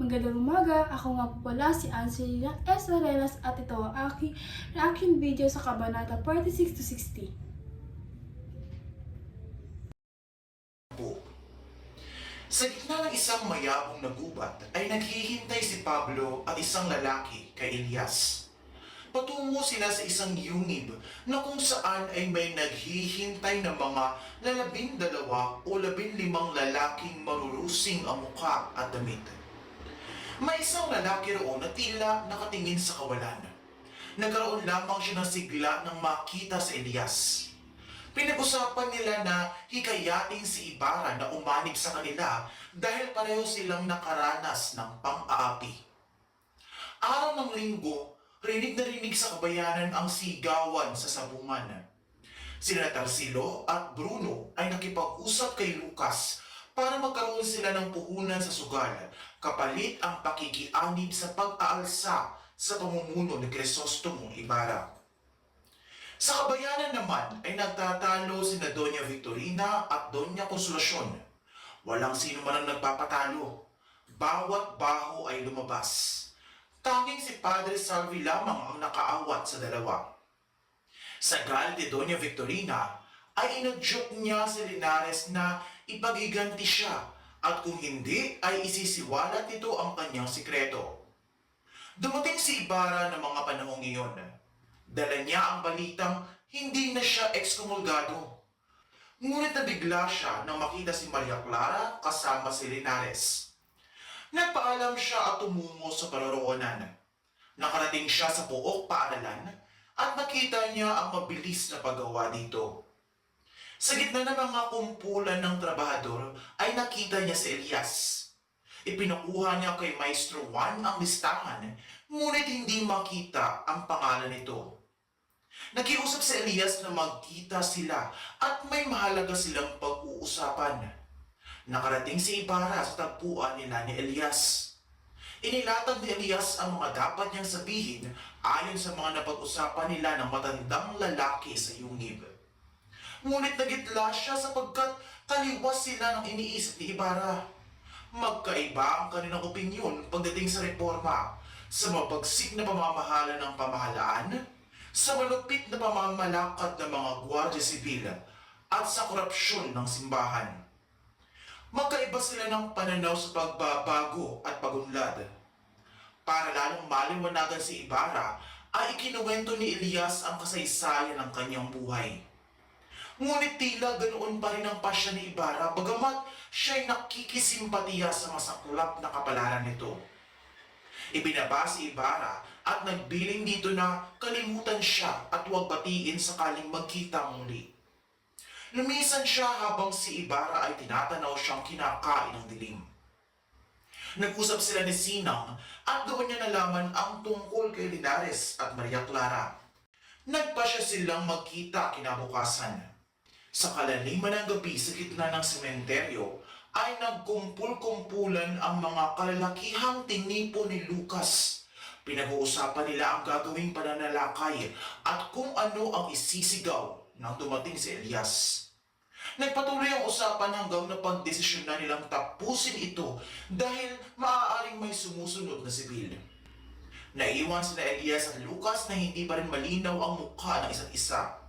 Magandang umaga, ako nga po pala si Angelina S. Varelas at ito ang aking reaction video sa Kabanata 46 to 60. Sa gitna ng isang mayabong na gubat ay naghihintay si Pablo at isang lalaki kay Elias. Patungo sila sa isang yungib na kung saan ay may naghihintay na mga 12 o 15 lalaking marurusing ang mukha at damit. May isang lalaki roon na tila nakatingin sa kawalan. Nagkaroon lamang siya ng sigla nang makita si Elias. Pinag-usapan nila na hikayatin si Ibarra na umanib sa kanila dahil pareho silang nakaranas ng pang-aapi. Araw ng linggo, rinig na rinig sa kabayanan ang sigawan sa sabungan. Sina Tarsilo at Bruno ay nakipag-usap kay Lucas para magkaroon sila ng puhunan sa sugal kapalit ang pakikianib sa pag-aalsa sa pamumuno ni Crisostomo Ibarra. Sa kabayanan naman ay nagtatalo sina Doña Victorina at Doña Consolacion. Walang sino man ang nagpapatalo. Bawat baho ay lumabas. Tanging si Padre Salvi lamang ang nakaawat sa dalawa. Sa galit ni Doña Victorina ay inadyok niya si Linares na ipagiganti siya at kung hindi ay isisiwalat nito ang kanyang sikreto. Dumating si Ibarra ng mga panahong iyon. Dala niya ang balitang hindi na siya ekskomulgado. Ngunit nabigla siya nang makita si Maria Clara kasama si Linares. Nagpaalam siya at tumungo sa paroroonan. Nakarating siya sa pook paaralan at nakita niya ang mabilis na paggawa dito. Sa gitna ng mga kumpulan ng trabahador ay nakita niya si Elias. Ipinakuha niya kay Maestro Juan ang listahan, ngunit hindi makita ang pangalan nito. Nakiusap si Elias na magkita sila at may mahalaga silang pag-uusapan. Nakarating si Ibarra sa tagpuan nila ni Elias. Inilatag ni Elias ang mga dapat niyang sabihin ayon sa mga napag-usapan nila ng matandang lalaki sa yungib. Ngunit nagitla siya sapagkat taliwas sila ng iniisip ni Ibarra. Magkaiba ang kanilang opinyon pagdating sa reforma, sa mapagsik na pamamahala ng pamahalaan, sa malupit na pamamalakad ng mga gwardiya sibil, at sa korupsyon ng simbahan. Magkaiba sila ng pananaw sa pagbabago at pagunlad. Para lalong maliwanagan si Ibarra, ay ikinuwento ni Elias ang kasaysayan ng kanyang buhay. Ngunit tila ganoon pa rin ang pasya ni Ibarra bagamat siya'y nakikisimpatiya sa masaklap na kapalaran nito. Ibinaba si Ibarra at nagbiling dito na kalimutan siya at huwag batiin sakaling magkita muli. Lumisan siya habang si Ibarra ay tinatanaw siyang kinakain ng dilim. Nag-usap sila ni Sinang at doon niya nalaman ang tungkol kay Linares at Maria Clara. Nagpasya silang magkita kinabukasan. Sa kalaliman ng gabi sa gitna ng sementeryo ay nagkumpul-kumpulan ang mga kalalakihang tinipo ni Lucas. Pinag-uusapan nila ang gagawing pananalakay at kung ano ang isisigaw nang dumating si Elias. Nagpatuloy ang usapan hanggang napagdesisyon na nilang tapusin ito dahil maaaring may sumusunod na sibil. Naiwan sina Elias at Lucas na hindi pa rin malinaw ang mukha ng isa't isa.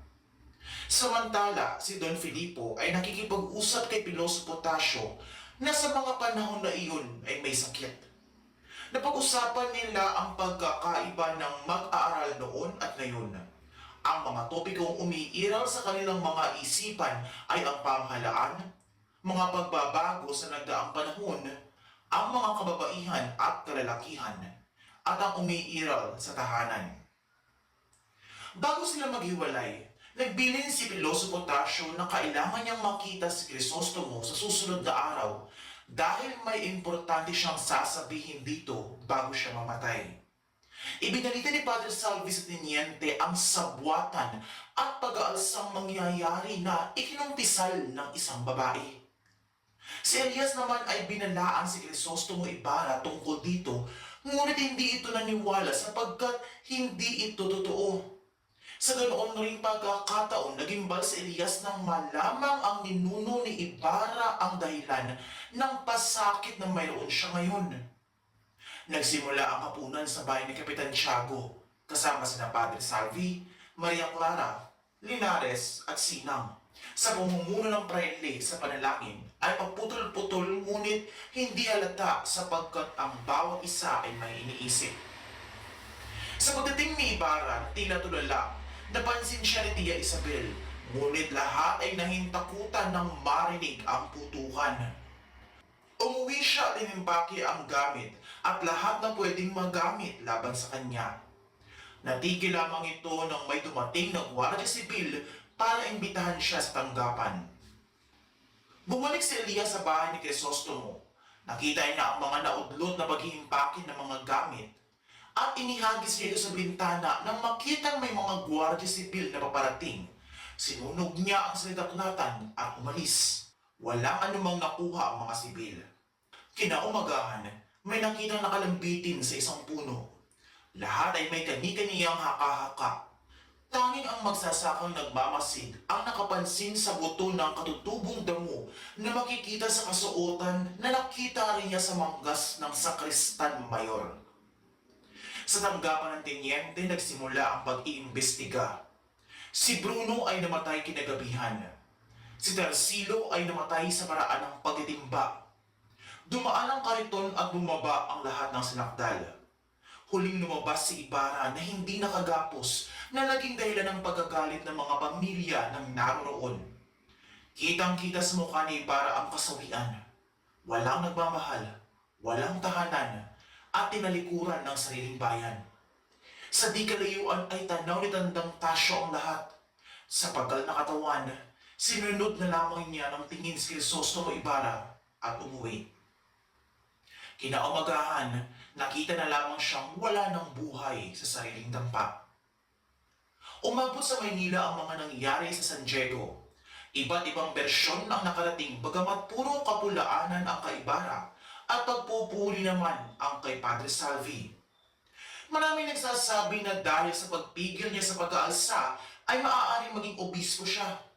Samantala, si Don Filipo ay nakikipag-usap kay Piloso Potasio na sa mga panahon na iyon ay may sakit. Napag-usapan nila ang pagkakaiba ng mag-aaral noon at ngayon. Ang mga topikong umiiral sa kanilang mga isipan ay ang pamahalaan, mga pagbabago sa nagdaang panahon, ang mga kababaihan at kalalakihan, at ang umiiral sa tahanan. Bago sila maghiwalay, nagbilin si Piloso Potasio na kailangan niyang makita si Crisostomo sa susunod na araw dahil may importante siyang sasabihin dito bago siya mamatay. Ibinalita ni Padre Salvi sa tiniente ang sabwatan at pag-aalsang mangyayari na ikinumpisal ng isang babae. Si Elias naman ay binalaan si Crisostomo Ibarra tungkol dito, ngunit hindi ito naniwala sapagkat hindi ito totoo. Sa ganoon ring pagkakataon, nagimbal si Elias nang malamang ang ninuno ni Ibarra ang dahilan ng pasakit na mayroon siya ngayon. Nagsimula ang hapunan sa bahay ni Kapitan Tiago, kasama sina Padre Salvi, Maria Clara, Linares at Sinang. Sa pamumuno ng praile sa panalangin ay paputol-putol ngunit hindi halata sapagkat ang bawat isa ay may iniisip. Sa pagdating ni Ibarra, tila tulala, napansin siya ni Tia Isabel, ngunit lahat ay nahintakutan nang marinig ang putukan. Umuwi siya at inimpake ang gamit at lahat na pwedeng magamit laban sa kanya. Natigil lamang ito nang may dumating na Guardia Sibil para imbitahan siya sa tanggapan. Bumalik si Elias sa bahay ni Crisostomo. Nakita niya ang mga naudlot na pag-iimpake ng mga gamit at inihagis niya ito sa bintana nang makitang may mga Guardia Sibil na paparating. Sinunog niya ang salidaklatan at umalis. Walang anumang nakuha ang mga sibil. Kinaumagahan, may nakitang nakalambitin sa isang puno. Lahat ay may kani-kaniyang haka-haka. Tanging ang magsasakang nagmamasid ang nakapansin sa buto ng katutubong damo na makikita sa kasuotan na nakita rin niya sa manggas ng sakristan mayor. Sa tanggapan ng tenyente nagsimula ang pag-iimbestiga. Si Bruno ay namatay kinagabihan. Si Tarsilo ay namatay sa paraan ng pagtitimba. Dumaan ang kariton at bumaba ang lahat ng sinakdal. Huling lumabas si Ibarra na hindi nakagapos na naging dahilan ng pagagalit ng mga pamilya ng naroroon. Kitang-kita sa mukha ni Ibarra ang kasawian. Walang nagmamahal, walang tahanan, at tinalikuran ng sariling bayan. Sa di kalayuan ay tanaw ni Tandang Tasyo ang lahat. Sa pagal na katawan, sinunod na lamang niya ng tingin si Crisostomo Ibarra at umuwi. Kinaumagahan, nakita na lamang siyang wala ng buhay sa sariling dampa. Umabot sa Maynila ang mga nangyari sa San Diego. Iba't ibang bersyon ang nakarating bagamat puro kapulaanan ang kay Ibarra at pagpupuri naman ang kay Padre Salvi. Maraming nagsasabi na dahil sa pagpigil niya sa pag-aalsa ay maaaring maging obispo siya.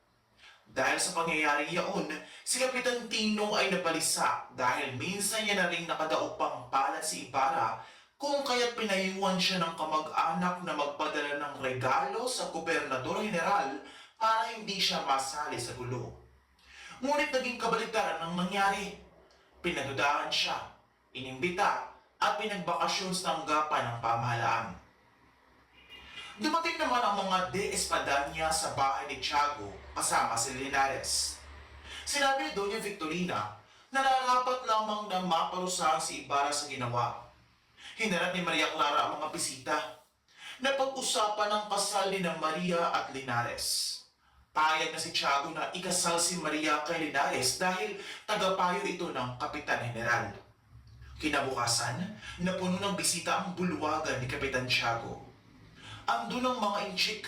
Dahil sa pangyayari yaon, si Kapitan Tino ay napalisa dahil minsan niya na rin nakadaupang palad si Ibarra kung kaya't pinayuan siya ng kamag-anak na magpadala ng regalo sa Gobernador General para hindi siya masali sa gulo. Ngunit naging kabaligtaran ang nangyari. Pinadudahan siya, inimbita at pinagbakasyon sa tanggapan ng pamahalaan. Dumating naman ang mga de Espadanya sa bahay ni Tiago kasama si Linares. Sinabi ni Doña Victorina na nararapat lamang na maparusahan si Ibarra sa ginawa. Hinarap ni Maria Clara ang mga bisita. Napag-usapan ang kasal ni Maria at Linares. Payag na si Tiago na ikasal si Maria kay Linares dahil tagapayo ito ng Kapitan General. Kinabukasan, napuno ng bisita ang bulwagan ni Kapitan Tiago. Andun ang mga inchik,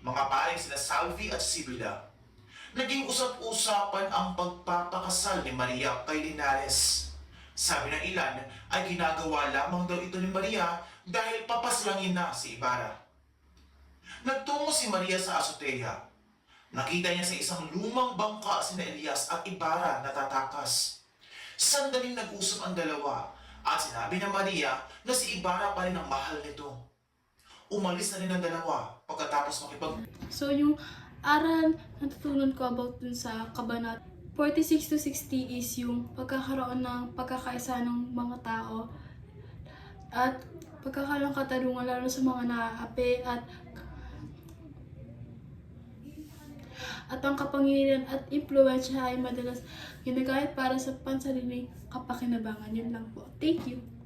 mga paring sina Salvi at Sibila. Naging usap-usapan ang pagpapakasal ni Maria kay Linares. Sabi ng ilan ay ginagawa lamang daw ito ni Maria dahil papaslangin na si Ibarra. Nagtungo si Maria sa azotea. Nakita niya sa isang lumang bangka sina Elias at Ibarra na tatakas. Sandaling nag-usap ang dalawa at sinabi ng Maria na si Ibarra pa rin ang mahal nito. Umalis na rin ang dalawa pagkatapos So yung aral na natutunan ko about dun sa kabanat 46 to 60 is yung pagkakaroon ng pagkakaisa ng mga tao at pagkakaroon ng katarungan lalo sa mga naaapi at ang kapangyarihan at impluwensya ay madalas ginagamit para sa pansariling kapakinabangan. Yun lang po. Thank you!